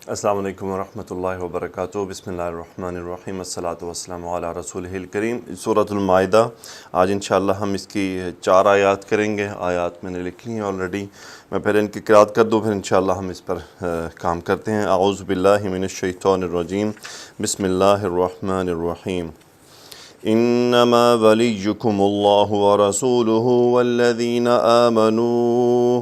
السلام علیکم ورحمۃ اللہ وبرکاتہ۔ بسم اللہ الرحمن الرحیم، الصلاۃ والسلام علی رسولہ الکریم۔ سورۃ المائدہ، آج انشاءاللہ ہم اس کی 4 آیات کریں گے۔ آیات میں نے لکھی ہیں آلریڈی، میں پہلے ان کی قرأت کر دوں، پھر انشاءاللہ ہم اس پر کام کرتے ہیں۔ اعوذ باللہ من الشیطان الرجیم، بسم اللہ الرحمن الرحیم۔ انما ولیکم اللہ ورسولہ والذین آمنوا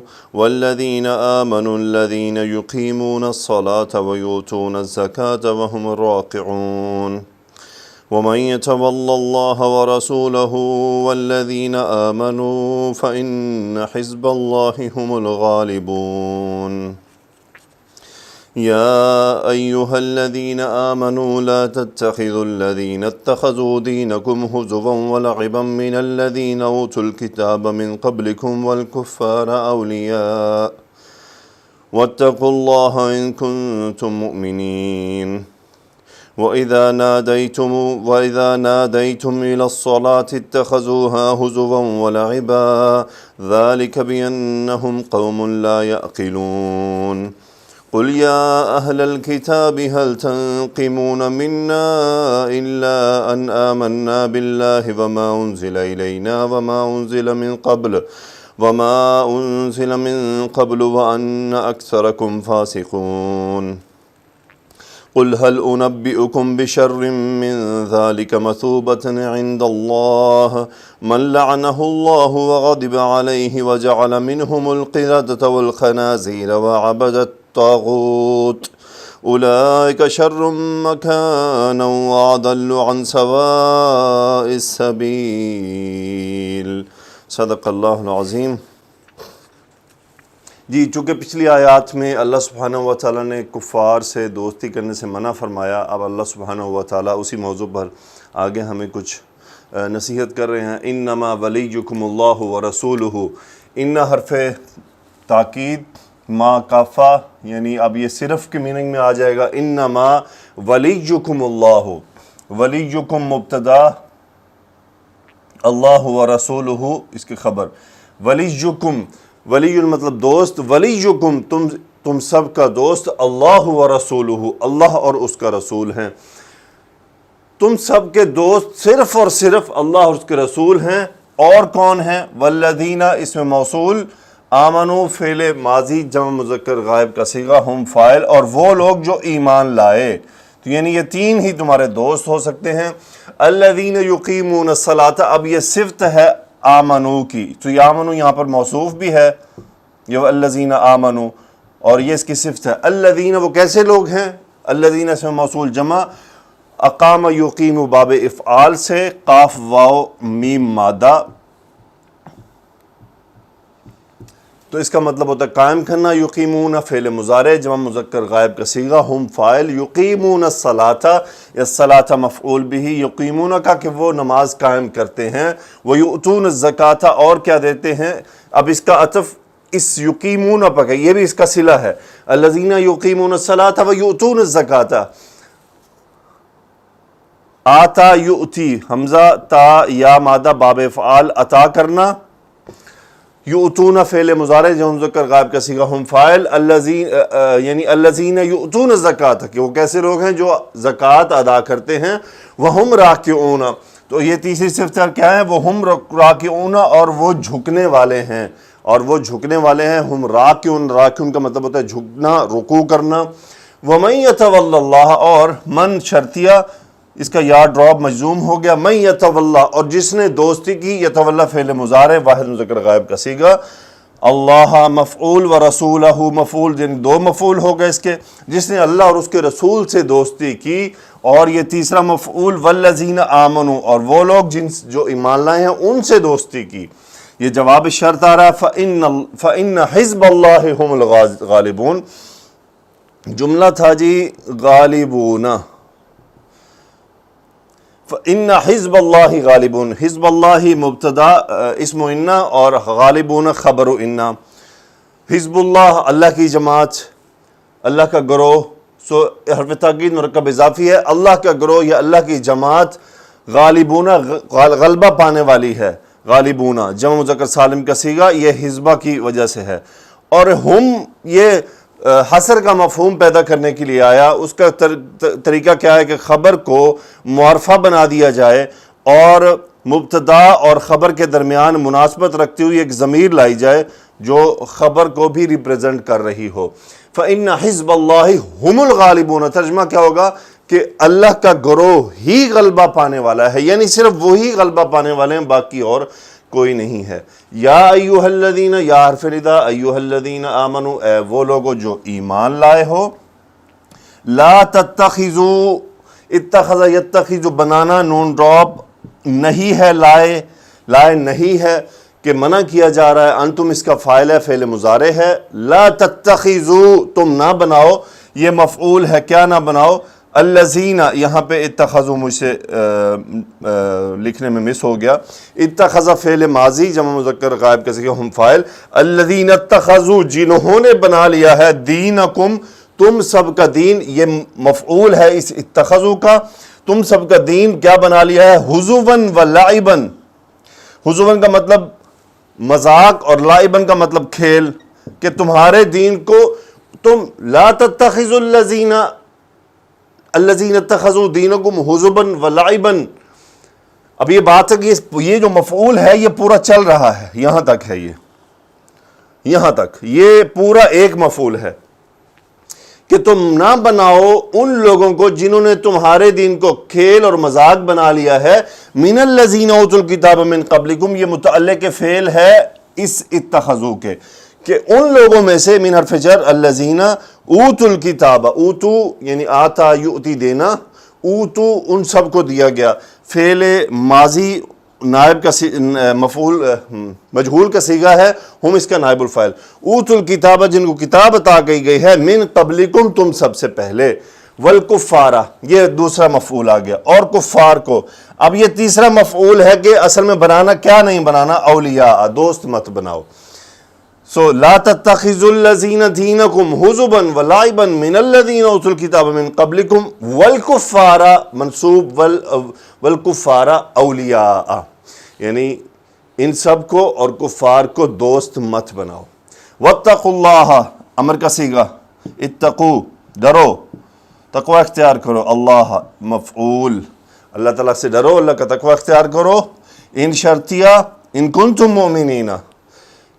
الذین یقیمون الصلاة ویؤتون الزکاة وهم راکعون ومن يتول اللہ ورسولہ والذین آمنوا فإن حزب اللہ هم الغالبون۔ يا أيها الذين آمنوا لا تتخذوا الذين اتخذوا دينكم هزوا ولعبا من الذين أوتوا الكتاب من قبلكم والكفار أولياء واتقوا الله إن كنتم مؤمنين وإذا ناديتم إلى الصلاة اتخذوها هزوا ولعبا ذلك بأنهم قوم لا يعقلون۔ قل يا أهل الكتاب هل تنقمون منا إلا أن آمنا بالله وما أنزل إلينا وما أنزل من قبل وأن أكثركم فاسقون۔ قل هل أنبئكم بشر من ذلك مثوبة عند الله من لعنه الله وغضب عليه وجعل منهم القردة والخنازير وعبد الطاغوت أولئك شر مكانا وأضل عن سواء السبيل۔ صدق اللہ العظیم۔ جی، چونکہ پچھلی آیات میں اللہ سبحانہ و تعالیٰ نے کفار سے دوستی کرنے سے منع فرمایا، اب اللہ سبحانہ و تعالیٰ اسی موضوع پر آگے ہمیں کچھ نصیحت کر رہے ہیں۔ انما ولیکم اللہ ورسولہ، ان حرف تاکید ما کافہ، یعنی اب یہ صرف کی میننگ میں آ جائے گا۔ انما ولیکم اللہ، ولیکم مبتدا، اللہ ورسولہ اس کی خبر۔ ولیکم، ولی المطلب دوست، ولیکم تم سب کا دوست، اللہ ورسولہ اللہ اور اس کا رسول ہیں۔ تم سب کے دوست صرف اور صرف اللہ اور اس کے رسول ہیں۔ اور کون ہیں؟ والذین اسم موصول، آمنو فعل ماضی جمع مذکر غائب کا صیغہ، ہم فاعل، اور وہ لوگ جو ایمان لائے۔ تو یعنی یہ 3 ہی تمہارے دوست ہو سکتے ہیں۔ الذین یقیمون الصلاۃ، اب یہ صفت ہے آمنو کی، تو یہ آمنو یہاں پر موصوف بھی ہے، یہ الذین آمنو، اور یہ اس کی صفت ہے۔ الذین وہ کیسے لوگ ہیں؟ الذین اسم موصول جمع، اقام یقیم باب افعال سے، قاف واو میم مادہ، تو اس کا مطلب ہوتا ہے قائم کرنا۔ یقیمون فعل مضارع جمع مذکر غائب کا صیغہ، ہم فاعل، یقیمون الصلاۃ، الصلاۃ مفعول بھی، یقیمون کا کہ وہ نماز قائم کرتے ہیں، ویؤتون الزکاۃ اور کیا دیتے ہیں؟ اب اس کا عطف اس یقیمون پر ہے، یہ بھی اس کا صلہ ہے۔ الذین یقیمون الصلاۃ ویؤتون الزکاۃ، آتا یؤتی، حمزہ تا یا مادہ باب افعال عطا کرنا، یؤتون فعل مضارع جمع مذکر غائب کا صیغہ، ہم فاعل، الذین یعنی الذین یؤتون الزکاۃ کہ وہ کیسے لوگ ہیں جو زکوٰۃ ادا کرتے ہیں، وہم راکعون، تو یہ تیسری صفت کیا ہے؟ وہم راکعون، اور وہ جھکنے والے ہیں، اور وہ جھکنے والے ہیں۔ ہم راکعون، راکعون کا مطلب ہوتا ہے جھکنا، رکوع کرنا۔ ومن یتول اللہ، اور من شرطیہ، اس کا یا ڈراپ مجزوم ہو گیا، من یتولا، اور جس نے دوستی کی، یتولا فعل مضارع واحد مذکر غائب کا صیغہ، اللہ مفعول و رسولہ مفعول، یعنی 2 مفعول ہو گئے اس کے، جس نے اللہ اور اس کے رسول سے دوستی کی، اور یہ تیسرا مفعول والذین آمنوا، اور وہ لوگ جو ایمان لائے ہیں ان سے دوستی کی۔ یہ جواب شرط آ رہا ہے، فإن حزب اللہ هم الغالبون، جملہ تھا جی غالبون، فإن حزب اللہ غالبون، حزب اللہ مبتدا اسم انا اور غالبون خبر انا۔ حزب اللہ اللہ کی جماعت، اللہ کا گروہ، سو حرف تاکید مرکب اضافی ہے، اللہ کا گروہ یا اللہ کی جماعت، غالبون غلبہ پانے والی ہے، غالبون جمع مذکر سالم کا صیغہ، یہ حزبہ کی وجہ سے ہے۔ اور ہم یہ حصر کا مفہوم پیدا کرنے کے لیے آیا. اس کا طریقہ کیا ہے کہ خبر کو معرفہ بنا دیا جائے اور مبتدا اور خبر کے درمیان مناسبت رکھتی ہوئی ایک ضمیر لائی جائے جو خبر کو بھی ریپریزنٹ کر رہی ہو. فَإِنَّ حِزْبَ اللَّهِ هُمُ الْغَالِبُونَ. ترجمہ کیا ہوگا کہ اللہ کا گروہ ہی غلبہ پانے والا ہے، یعنی صرف وہی غلبہ پانے والے ہیں، باقی اور کوئی نہیں ہے. یا ایھا الذین، یا حرف ندا، ایھا الذین آمنوا، اے وہ لوگو جو ایمان لائے ہو. لا تتخذوا، اتخذ یتخذ بنانا نون ڈراپ نہیں ہے، لائے نہیں ہے کہ منع کیا جا رہا ہے. انتم اس کا فاعل ہے، فعل مضارع ہے. لا تتخذوا تم نہ بناؤ، یہ مفعول ہے، کیا نہ بناؤ؟ الذین، یہاں پہ اتخذوا مجھ سے لکھنے میں مس ہو گیا. اتخذ فعل ماضی جمع مذکر غائب کا صیغہ ہم فاعل. الذین اتخذوا جنہوں نے بنا لیا ہے، دینکم تم سب کا دین، یہ مفعول ہے اس اتخذوا کا. تم سب کا دین کیا بنا لیا ہے؟ ہزواً و لعباً. ہزواً کا مطلب مذاق اور لعباً کا مطلب کھیل، کہ تمہارے دین کو تم لا تتخذوا الذین اتخذوا دینکم ہزواً و لعباً. اب یہ بات ہے کہ یہ جو مفعول ہے یہ پورا چل رہا ہے، یہاں تک ہے، یہاں تک یہ پورا ایک مفعول ہے کہ تم نہ بناؤ ان لوگوں کو جنہوں نے تمہارے دین کو کھیل اور مذاق بنا لیا ہے. من الذین اوتوا الکتاب من قبلکم، یہ متعلق فعل ہے اس اتخذوا کے، کہ ان لوگوں میں سے، من حرف جر، الذین اوتوا الکتاب، اوتو یعنی آتا یؤتی دینا، اوتو ان سب کو دیا گیا. فعل ماضی نائب کا مفعول مجہول کا صیغہ ہے، ہم اس کا نائب الفاعل. اوتوا الکتاب جن کو کتاب عطا کی گئی ہے، من قبلکم تم سب سے پہلے، والکفارہ یہ دوسرا مفعول آ گیا، اور کفار کو. اب یہ تیسرا مفعول ہے کہ اصل میں بنانا کیا نہیں بنانا؟ اولیاء، دوست مت بناؤ. سو لا تتخذوا الذین دینکم ہزوا ولعبا من الذین اوتوا الکتاب من قبلکم والکفار منصوب، والکفار اولیاء، یعنی ان سب کو اور کفار کو دوست مت بناؤ. واتقوا اللہ، امر کا صیغہ، اتقو ڈرو، تقوی اختیار کرو. اللہ مفعول، اللہ تعالیٰ سے ڈرو، اللہ کا تقوی اختیار کرو. ان شرطیہ، ان کنتم مؤمنین،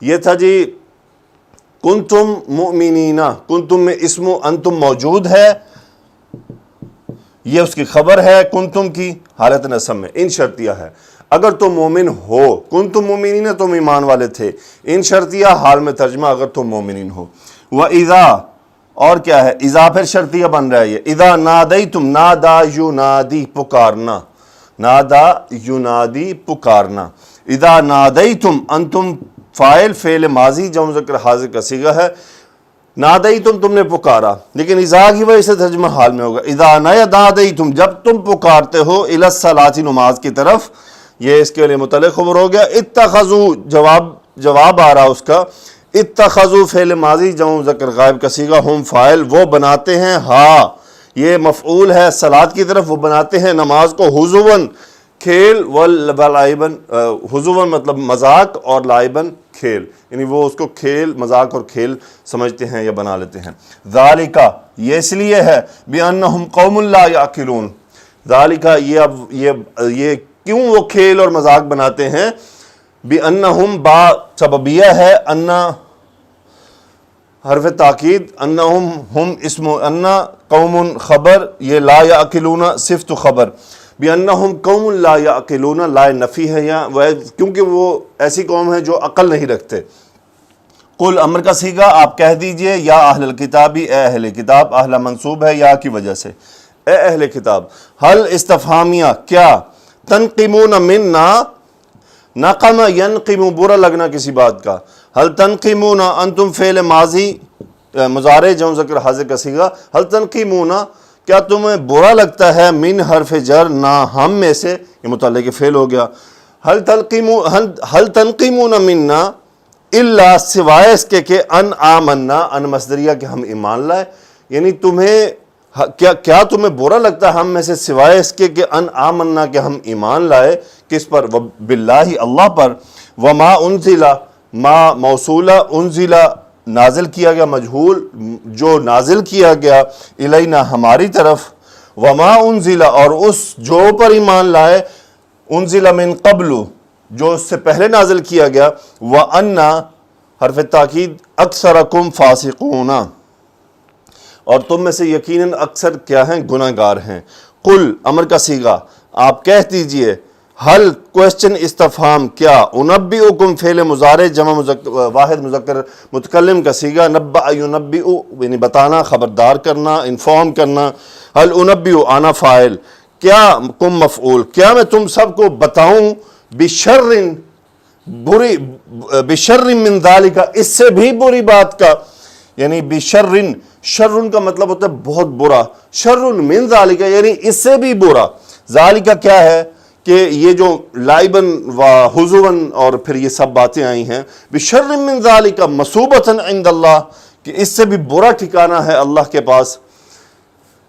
یہ تھا جی کنتم مؤمنین. کنتم میں اسم انتم موجود ہے، یہ اس کی خبر ہے کنتم کی حالت نصب میں. ان شرطیہ ہے اگر تم مومن ہو، کنتم مؤمنین تم ایمان والے تھے. ان شرطیہ حال میں ترجمہ اگر تم مومنین ہو. وَإِذَا، اور کیا ہے؟ اذا پھر شرطیہ بن رہا ہے یہ. اذا نادیتم، نادا ینادی پکارنا، نادا ینادی پکارنا. اذا نادیتم، انتم فاعل، فعل ماضی جمع مذکر حاضر کا صیغہ ہے. نادیتم تم نے پکارا، لیکن اذا کی وجہ سے ترجمہ حال میں ہوگا. اذا نادیتم جب تم پکارتے ہو، الی الصلاۃ نماز کی طرف، یہ اس کے لیے متعلق خبر ہو گیا. اتخذوا جواب آ رہا اس کا. اتخذوا فعل ماضی جمع مذکر غائب کا صیغہ ہم فاعل، وہ بناتے ہیں، ہاں یہ مفعول ہے صلاۃ کی طرف، وہ بناتے ہیں نماز کو ہزواً کھیل، ولعباً ہزواً مطلب مذاق اور لعباً کھیل، یعنی وہ اس کو کھیل، مذاق اور کھیل سمجھتے ہیں یا بنا لیتے ہیں. ذالک یہ اس لیے ہے، بأنہم قوم لا یعقلون. ذالک یہ کیوں وہ کھیل اور مذاق بناتے ہیں؟ بأنہم با سببیہ ہے، انا حرف تاکید، انہم ہم اسم انا، قوم خبر، یہ لا یعقلون صفت خبر. بأنہم قوم لا یعقلون، لا نفی ہے یہاں، کیونکہ وہ ایسی قوم ہے جو عقل نہیں رکھتے. قل امر کا صیغہ، آپ کہہ دیجئے، یا اہل الکتابی، اے اہل کتاب. اہل منصوب ہے یا کی وجہ سے، اے اہل کتاب. حل استفہامیہ، کیا؟ تنقمون منا، نقم ینقم برا لگنا کسی بات کا. حل تنقمون، انتم فعل ماضی مضارع جمع مذکر حاضر کا صیغہ. حل تنقمون کیا تمہیں برا لگتا ہے؟ من حرف جر، نہ ہم میں سے، یہ متعلق فعل ہو گیا. حل تنقمون منا الا سوائے اس کے کہ ان آمنا، ان مصدریہ کہ ہم ایمان لائے. یعنی تمہیں کیا تمہیں برا لگتا ہے ہم میں سے سوائے اس کے کہ ان آمنا کہ ہم ایمان لائے. کس پر؟ باللہ اللہ پر. وما انزل، ما موصولہ، انزل نازل کیا گیا، مجہول جو نازل کیا گیا، الینا ہماری طرف، وما انزل اور اس جو پر ایمان لائے، انزل من قبل جو اس سے پہلے نازل کیا گیا، وَأَنَّ حرف تاکید اکثرکم فاسقون اور تم میں سے یقیناً اکثر کیا ہیں؟ گناہ گار ہیں۔ قل امر کا صیغہ، آپ کہہ دیجئے، حل کوشچن استفہام، کیا، انبئکم فعل مضارع جمع واحد مذکر متکلم کا صیغہ، نبأ ینبئ یعنی بتانا، خبردار کرنا، انفارم کرنا، حل انبئ آنا فاعل، کیا کم مفعول، کیا میں تم سب کو بتاؤں، بشر بری، بشر من ذالک اس سے بھی بری بات کا، یعنی بشر، شر کا مطلب ہوتا ہے بہت برا، شر من ذالک یعنی اس سے بھی برا، ذالک کیا ہے کہ یہ جو لائبن و حضون اور پھر یہ سب باتیں آئی ہیں، بشر من ذالک مصوبۃ عند اللہ کہ اس سے بھی برا ٹھکانہ ہے اللہ کے پاس،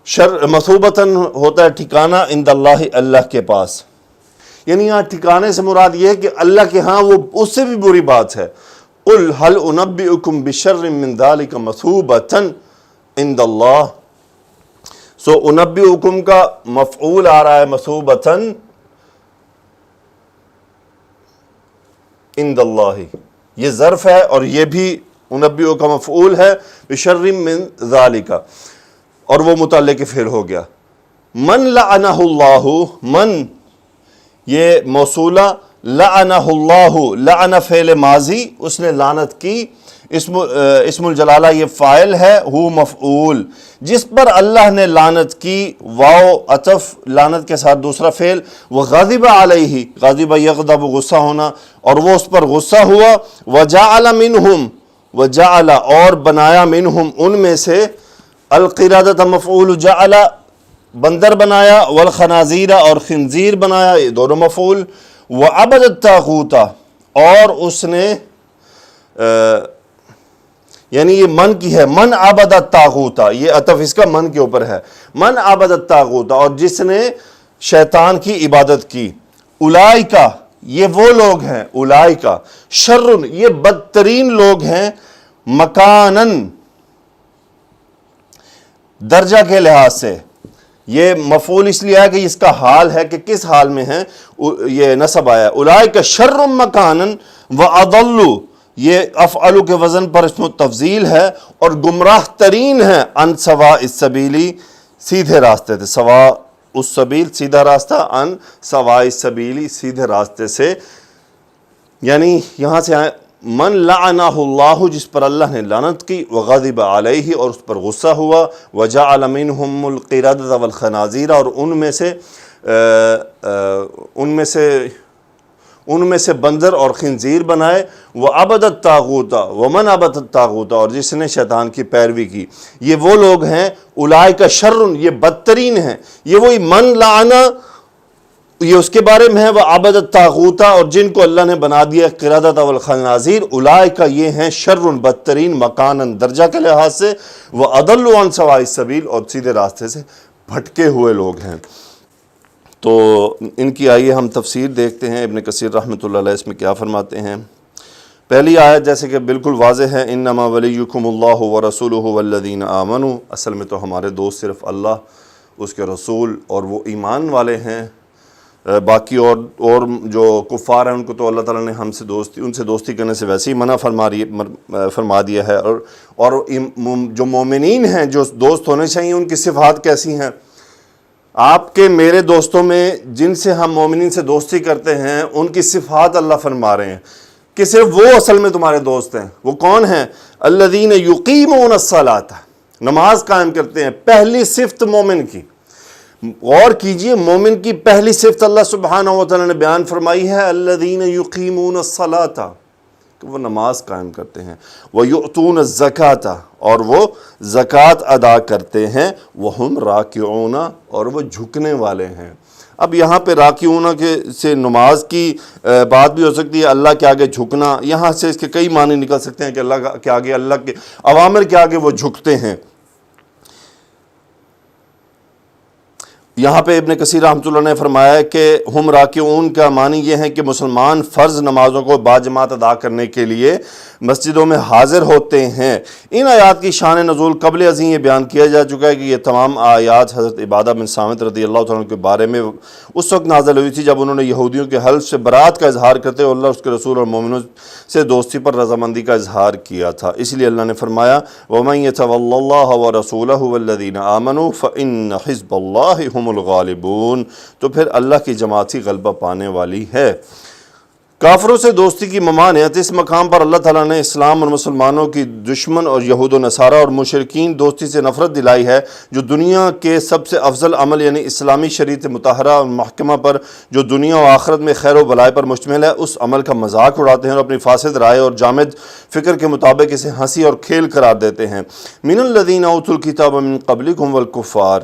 شر مثوبتاً ہوتا ہے ٹھکانہ، عند اللہ اللہ کے پاس، یعنی یہاں ٹھکانے سے مراد یہ ہے کہ اللہ کے ہاں وہ اس سے بھی بری بات ہے۔ قل هل انبئکم بشر من ذلک مثوبۃ عند اللہ، سو انبئکم کا مفعول آ رہا ہے مثوبۃ عند اللہ، یہ ظرف ہے اور یہ بھی انبئ کا مفعول ہے، بشر من ذلک، اور وہ متعلق فعل ہو گیا۔ من لعنہ اللہ، من یہ موصولہ، لعنہ اللہ، لعن فعل ماضی، اس نے لعنت کی، اسم الجلالہ یہ فاعل ہے، ہو مفعول، جس پر اللہ نے لعنت کی، واو عطف لعنت کے ساتھ دوسرا فعل، وغضب علیہ، غضب یغضب غصہ ہونا، اور وہ اس پر غصہ ہوا، وجعل منہم، وجعل اور بنایا، منہم ان میں سے، القردۃ مفعول جعل بندر بنایا، والخنازیر اور خنزیر بنایا، یہ دونوں مفعول، وعبد الطاغوت اور اس نے یعنی یہ من کی ہے، من عبد الطاغوت، یہ عطف اس کا من کے اوپر ہے، من عبد الطاغوت اور جس نے شیطان کی عبادت کی، اولئکا یہ وہ لوگ ہیں، اولئکا شر یہ بدترین لوگ ہیں، مکانن درجہ کے لحاظ سے، یہ مفعول اس لیے ہے کہ اس کا حال ہے کہ کس حال میں ہیں، یہ نصب آیا، اولئک شر مکانن واضل، یہ افعل کے وزن پر اسم تفضیل ہے، اور گمراہ ترین ہے، عن سواء السبیل سیدھے راستے سے، سواء السبیل سیدھا راستہ، عن سواء السبیل سیدھے راستے سے، یعنی یہاں سے من لعنہ اللہ جس پر اللہ نے لعنت کی، وغضب علیہ اور اس پر غصہ ہوا، وجعل منہم القردۃ والخنازیر اور ان میں سے بندر اور خنزیر بنائے، وعبد الطاغوت ومن عبد الطاغوت اور جس نے شیطان کی پیروی کی، یہ وہ لوگ ہیں، اولئک شر یہ بدترین ہیں، یہ وہی من لعنہ یہ اس کے بارے میں ہے، وہ عبد الطاغوت اور جن کو اللہ نے بنا دیا قردۃ والخنازیر، اولئک یہ ہیں شر بدترین، مکانن درجہ کے لحاظ سے، واضل عن سواء السبیل اور سیدھے راستے سے بھٹکے ہوئے لوگ ہیں۔ تو ان کی آئیے ہم تفسیر دیکھتے ہیں، ابن کثیر رحمۃ اللہ علیہ اس میں کیا فرماتے ہیں۔ پہلی آیت جیسے کہ بالکل واضح ہے، انما ولیکم اللہ ورسولہ والذین آمنوا، اصل میں تو ہمارے دوست صرف اللہ، اس کے رسول اور وہ ایمان والے ہیں، باقی اور جو کفار ہیں ان کو تو اللہ تعالیٰ نے ان سے دوستی کرنے سے ویسے ہی منع فرما دیا ہے، اور جو مومنین ہیں جو دوست ہونے چاہیے ان کی صفات کیسی ہیں؟ آپ کے میرے دوستوں میں جن سے ہم مومنین سے دوستی کرتے ہیں ان کی صفات اللہ فرما رہے ہیں کہ صرف وہ اصل میں تمہارے دوست ہیں۔ وہ کون ہیں؟ الذین یقیمون الصلاۃ، نماز قائم کرتے ہیں، پہلی صفت مومن کی۔ غور کیجئے، مومن کی پہلی صفت اللہ سبحانہ و تعالیٰ نے بیان فرمائی ہے، الذین یقیمون الصلاۃ، کہ وہ نماز قائم کرتے ہیں، ویؤتون الزکاۃ اور وہ زکوٰۃ ادا کرتے ہیں، وہم راکعون اور وہ جھکنے والے ہیں۔ اب یہاں پہ راکعون سے نماز کی بات بھی ہو سکتی ہے، اللہ کے آگے جھکنا، یہاں سے اس کے کئی معنی نکل سکتے ہیں کہ اللہ کے آگے، اللہ کے اوامر کے آگے وہ جھکتے ہیں۔ یہاں پہ ابن کثیر رحمۃ اللہ نے فرمایا کہ ہم راکعون کا معنی یہ ہے کہ مسلمان فرض نمازوں کو باجماعت ادا کرنے کے لیے مسجدوں میں حاضر ہوتے ہیں۔ ان آیات کی شان نزول قبل ازیں یہ بیان کیا جا چکا ہے کہ یہ تمام آیات حضرت عبادہ بن صامت رضی اللہ تعالیٰ عنہ کے بارے میں اس وقت نازل ہوئی تھی جب انہوں نے یہودیوں کے حلف سے برات کا اظہار کرتے ہوئے اللہ اس کے رسول اور مومنوں سے دوستی پر رضامندی کا اظہار کیا تھا۔ اس لیے اللہ نے فرمایا وَمَن يَتَوَلَّ اللَّهَ وَرَسُولَهُ وَالَّذِينَ آمَنُوا فَإِنَّ حِزْبَ اللَّهِ هُمُ الْغَالِبُونَ، تو پھر اللہ کی جماعت ہی غلبہ پانے والی ہے۔ کافروں سے دوستی کی ممانعت، اس مقام پر اللہ تعالیٰ نے اسلام اور مسلمانوں کی دشمن اور یہود و نصارہ اور مشرکین دوستی سے نفرت دلائی ہے، جو دنیا کے سب سے افضل عمل یعنی اسلامی شریعت مطہرہ اور محکمہ پر جو دنیا و آخرت میں خیر و بلائی پر مشتمل ہے، اس عمل کا مذاق اڑاتے ہیں اور اپنی فاسد رائے اور جامد فکر کے مطابق اسے ہنسی اور کھیل قرار دیتے ہیں۔ من الذین اوتوا الکتاب من قبلکم والکفار،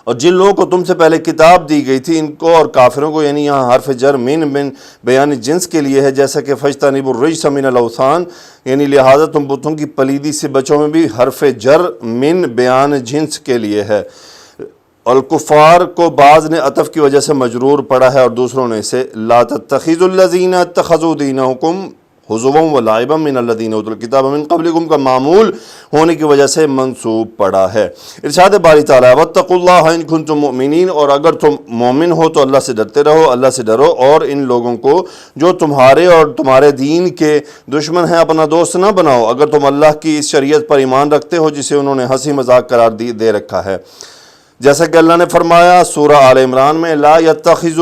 اور جن لوگوں کو تم سے پہلے کتاب دی گئی تھی، ان کو اور کافروں کو، یعنی یہاں حرف جر من بیان جنس کے لیے ہے، جیسا کہ فاجتنبوا الرجس من الاوثان، یعنی لہٰذا تم بتوں کی پلیدی سے بچو میں بھی حرف جر من بیان جنس کے لیے ہے۔ الکفار کو بعض نے عطف کی وجہ سے مجرور پڑھا ہے اور دوسروں نے اسے لا تتخذوا الذین اتخذوا دینکم حضوا ولعبا من الذین اوتوا الکتاب من قبلکم کا معمول ہونے کی وجہ سے منصوب پڑا ہے۔ ارشاد باری تعالیٰ واتقوا اللہ ان کنتم مؤمنین، اور اگر تم مومن ہو تو اللہ سے ڈرتے رہو، اللہ سے ڈرو اور ان لوگوں کو جو تمہارے اور تمہارے دین کے دشمن ہیں اپنا دوست نہ بناؤ، اگر تم اللہ کی اس شریعت پر ایمان رکھتے ہو جسے انہوں نے ہنسی مذاق قرار دے رکھا ہے، جیسا کہ اللہ نے فرمایا سورہ آل عمران میں لا يتخذ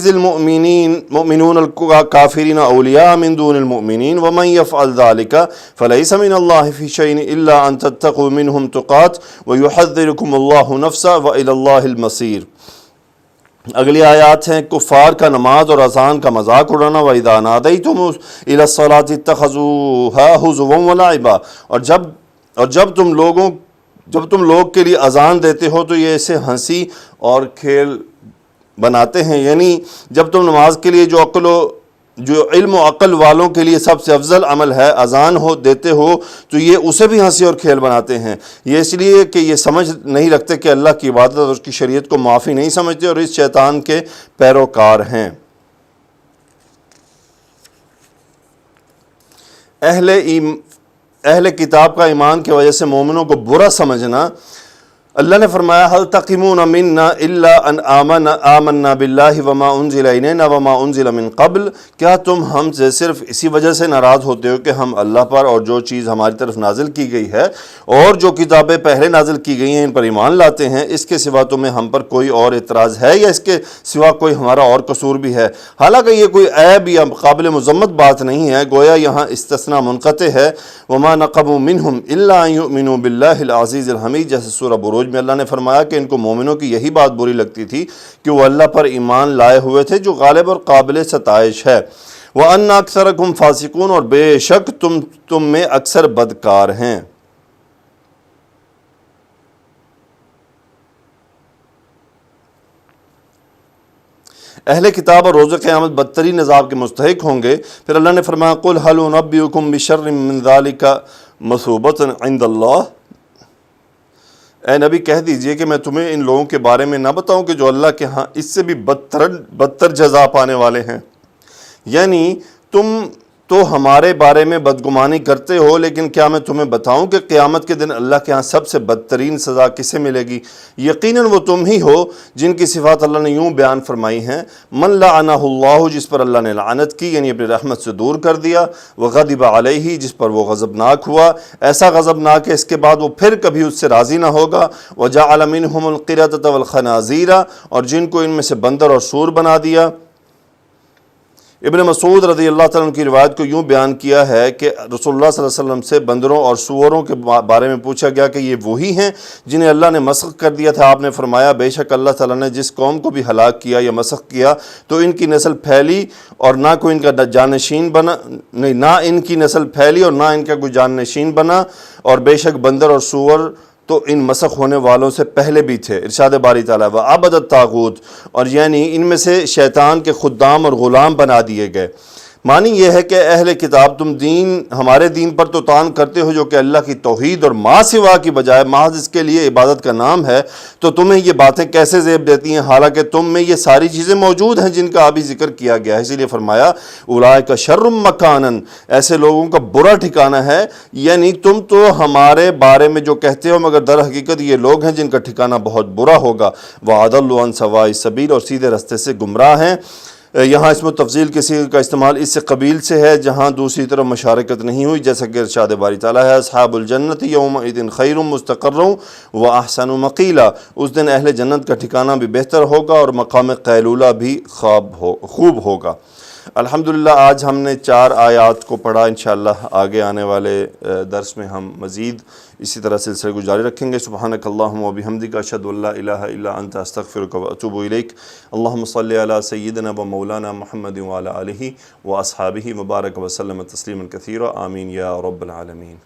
المؤمنون الكافرین اولیاء من دون المؤمنین ومن يفعل ذلك فليس من الله في شيء الا ان تتقوا منهم تقات ويحذركم الله نفسه والى الله المصير۔ اگلی آیات ہیں کفار کا نماز اور اذان کا مذاق اڑانا، وَإِذَا نَادَيْتُمْ إِلَى الصَّلَاةِ اتَّخَذُوهَا هُزُوًا وَلَعِبًا، اور جب تم لوگ کے لیے اذان دیتے ہو تو یہ اسے ہنسی اور کھیل بناتے ہیں، یعنی جب تم نماز کے لیے جو علم و عقل والوں کے لیے سب سے افضل عمل ہے اذان دیتے ہو تو یہ اسے بھی ہنسی اور کھیل بناتے ہیں، یہ اس لیے کہ یہ سمجھ نہیں رکھتے کہ اللہ کی عبادت اور اس کی شریعت کو معافی نہیں سمجھتے اور اس شیطان کے پیروکار ہیں۔ اہل کتاب کا ایمان کی وجہ سے مومنوں کو برا سمجھنا، اللہ نے فرمایا هل تقیمون منا الا ان آمنا باللہ وما انزل الینا وما انزل من قبل، کیا تم ہم سے صرف اسی وجہ سے ناراض ہوتے ہو کہ ہم اللہ پر اور جو چیز ہماری طرف نازل کی گئی ہے اور جو کتابیں پہلے نازل کی گئی ہیں ان پر ایمان لاتے ہیں، اس کے سوا تمہیں ہم پر کوئی اور اعتراض ہے یا اس کے سوا کوئی ہمارا اور قصور بھی ہے؟ حالانکہ یہ کوئی عیب یا قابل مذمت بات نہیں ہے، گویا یہاں استثناء منقطع ہے۔ وما نقموا منہم الا ان یؤمنوا باللہ العزیز الحمید، جیسے سورہ بروج میں اللہ نے فرمایا کہ ان کو مومنوں کی یہی بات بری لگتی تھی کہ وہ اللہ پر ایمان لائے ہوئے تھے جو غالب اور قابل ستائش ہے۔ وَأَنَّ أَكْثَرَكُمْ فَاسِقُونَ، اور بے شک تم میں اکثر بدکار ہیں۔ اہل کتاب اور روز قیامت بدترین عذاب کے مستحق ہوں گے۔ پھر اللہ نے فرمایا قُلْ هَلْ أُنَبِّئُكُمْ بِشَرٍّ مِّن ذَلِكَ مَثُوبَةً عِندَ اللَّهِ، اے نبی کہہ دیجئے کہ میں تمہیں ان لوگوں کے بارے میں نہ بتاؤں کہ جو اللہ کے ہاں اس سے بھی بدتر جزا پانے والے ہیں، یعنی تم تو ہمارے بارے میں بدگمانی کرتے ہو، لیکن کیا میں تمہیں بتاؤں کہ قیامت کے دن اللہ کے ہاں سب سے بدترین سزا کسے ملے گی؟ یقیناً وہ تم ہی ہو جن کی صفات اللہ نے یوں بیان فرمائی ہیں، من لعنہ اللہ، جس پر اللہ نے لعنت کی یعنی اپنی رحمت سے دور کر دیا، وغضب علیہ، جس پر وہ غضبناک ہوا، ایسا غضبناک ہے اس کے بعد وہ پھر کبھی اس سے راضی نہ ہوگا، وجعل منہم القردۃ والخنازیر، اور جن کو ان میں سے بندر اور سور بنا دیا۔ ابن مسعود رضی اللہ تعالیٰ عنہ کی روایت کو یوں بیان کیا ہے کہ رسول اللہ صلی اللہ علیہ وسلم سے بندروں اور سوروں کے بارے میں پوچھا گیا کہ یہ وہی ہیں جنہیں اللہ نے مسخ کر دیا تھا؟ آپ نے فرمایا بے شک اللہ تعالیٰ نے جس قوم کو بھی ہلاک کیا یا مسخ کیا تو ان کی نسل پھیلی اور نہ کوئی ان کا جانشین بنا، نہ ان کی نسل پھیلی اور نہ ان کا کوئی جانشین بنا، اور بے شک بندر اور سور تو ان مسخ ہونے والوں سے پہلے بھی تھے۔ ارشاد باری تعالیٰ وعبد الطاغوت، اور یعنی ان میں سے شیطان کے خدام اور غلام بنا دیے گئے۔ معنی یہ ہے کہ اہل کتاب تم ہمارے دین پر تو طعن کرتے ہو جو کہ اللہ کی توحید اور ما سوا کی بجائے محض اس کے لیے عبادت کا نام ہے، تو تمہیں یہ باتیں کیسے زیب دیتی ہیں حالانکہ تم میں یہ ساری چیزیں موجود ہیں جن کا ابھی ذکر کیا گیا ہے۔ اسی لیے فرمایا اولئک شر مکانا، ایسے لوگوں کا برا ٹھکانہ ہے، یعنی تم تو ہمارے بارے میں جو کہتے ہو مگر در حقیقت یہ لوگ ہیں جن کا ٹھکانہ بہت برا ہوگا۔ وَأَضَلُّوا عَنْ سَوَاءِ السَّبِيلِ، اور سیدھے رستے سے گمراہ ہیں۔ یہاں اسم تفضیل کے صیغے کا استعمال اس سے قبیل سے ہے جہاں دوسری طرف مشارکت نہیں ہوئی، جیسا کہ ارشاد باری تعالیٰ ہے اصحاب الجنت یومئذ خیر مستقر و احسن مقیلا، اس دن اہل جنت کا ٹھکانہ بھی بہتر ہوگا اور مقام قیلولہ بھی خوب ہوگا۔ الحمدللہ آج ہم نے 4 آیات کو پڑھا، انشاءاللہ آگے آنے والے درس میں ہم مزید اسی طرح سلسلے کو جاری رکھیں گے۔ سبحانک اللہم و بحمدک اشہد ان لا الہ الا انت استغفرک و اتوب الیک۔ اللہم صلی علی سیدنا و مولانا محمد و علی آلہ و اصحابہ وبارک وسلم تسلیما کثیرا، آمین یا رب العالمین۔